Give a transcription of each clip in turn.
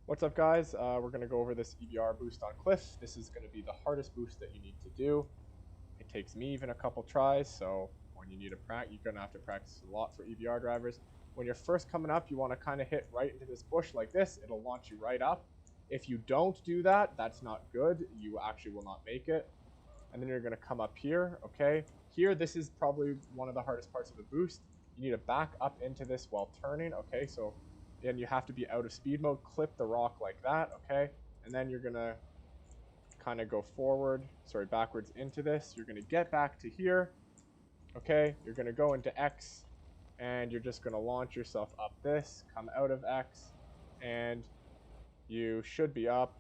What's up, guys? We're going to go over this EBR boost on Cliff. This is going to be the hardest boost that you need to do. It takes me even a couple tries, so when you need to practice, you're going to have to practice a lot for EBR drivers. When you're first coming up, you want to kind of hit right into this bush like this. It'll launch you right up. If you don't do that, that's not good. You actually will not make it. And then you're going to come up here, okay? Here, this is probably one of the hardest parts of the boost. You need to back up into this while turning, okay? So and you have to be out of speed mode, clip the rock like that, okay? And then you're gonna kind of go backwards into this. You're gonna get back to here, okay? You're gonna go into X, and you're just gonna launch yourself up this, come out of X, and you should be up.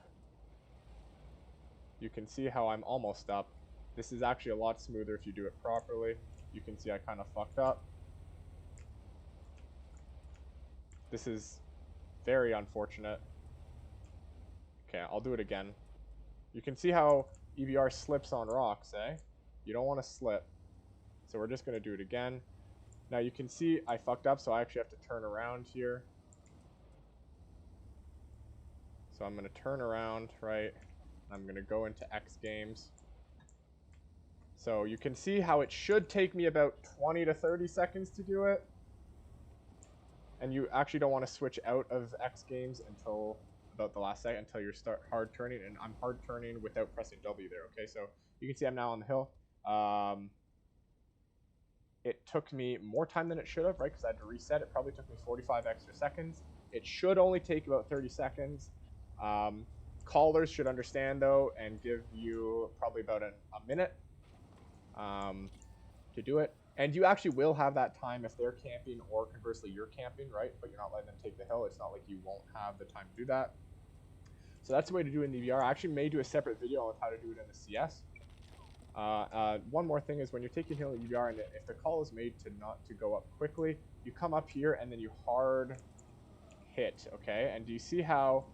You can see how I'm almost up. This is actually a lot smoother if you do it properly. You can see I kind of fucked up. This is very unfortunate. Okay, I'll do it again. You can see how EBR slips on rocks, eh? You don't want to slip. So we're just going to do it again. Now you can see I fucked up, so I actually have to turn around here. So I'm going to turn around, right? I'm going to go into X Games. So you can see how it should take me about 20 to 30 seconds to do it. And you actually don't want to switch out of X Games until about the last second, until you start hard turning. And I'm hard turning without pressing W there, okay? So you can see I'm now on the hill. It took me more time than it should have, right? Because I had to reset. It probably took me 45 extra seconds. It should only take about 30 seconds. Callers should understand, though, and give you probably about a minute to do it. And you actually will have that time if they're camping, or conversely you're camping, right? But you're not letting them take the hill. It's not like you won't have the time to do that. So that's the way to do it in the EBR. I actually may do a separate video on how to do it in the CS. One more thing is when you're taking hill in EBR, and if the call is made to not to go up quickly, you come up here and then you hard hit, okay? And do you see how,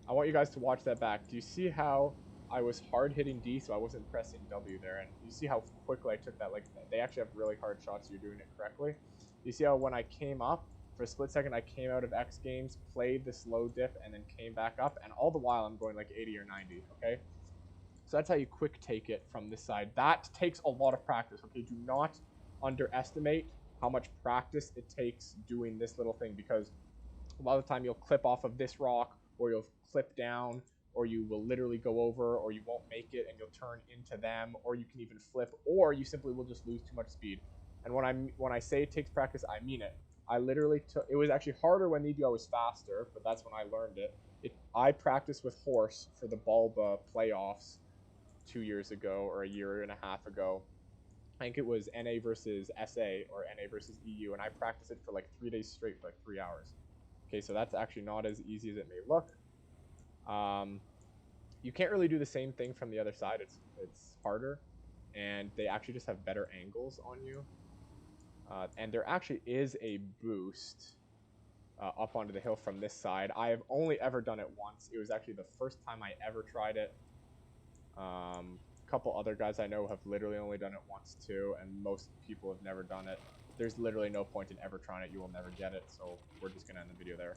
I want you guys to watch that back. Do you see how I was hard hitting D, so I wasn't pressing W there, and you see how quickly I took that. Like, they actually have really hard shots, so you're doing it correctly. You see how when I came up, for a split second, I came out of X Games, played the slow dip, and then came back up, and all the while I'm going like 80 or 90, okay? So that's how you quick take it from this side. That takes a lot of practice, okay? Do not underestimate how much practice it takes doing this little thing, because a lot of the time you'll clip off of this rock, or you'll clip down, or you will literally go over, or you won't make it and you'll turn into them, or you can even flip, or you simply will just lose too much speed. And when I say it takes practice, I mean it. I literally took, it was actually harder when the EBR was faster, but that's when I learned it. I practiced with Horse for the Bulba playoffs 2 years ago, or a year and a half ago. I think it was NA versus SA, or NA versus EU, and I practiced it for like 3 days straight for like 3 hours. Okay, so that's actually not as easy as it may look. You can't really do the same thing from the other side. It's harder, and they actually just have better angles on you. And there actually is a boost up onto the hill from this side. I have only ever done it once. It was actually the first time I ever tried it. A couple other guys I know have literally only done it once too, and most people have never done it. There's literally no point in ever trying it. You will never get it, so we're just going to end the video there.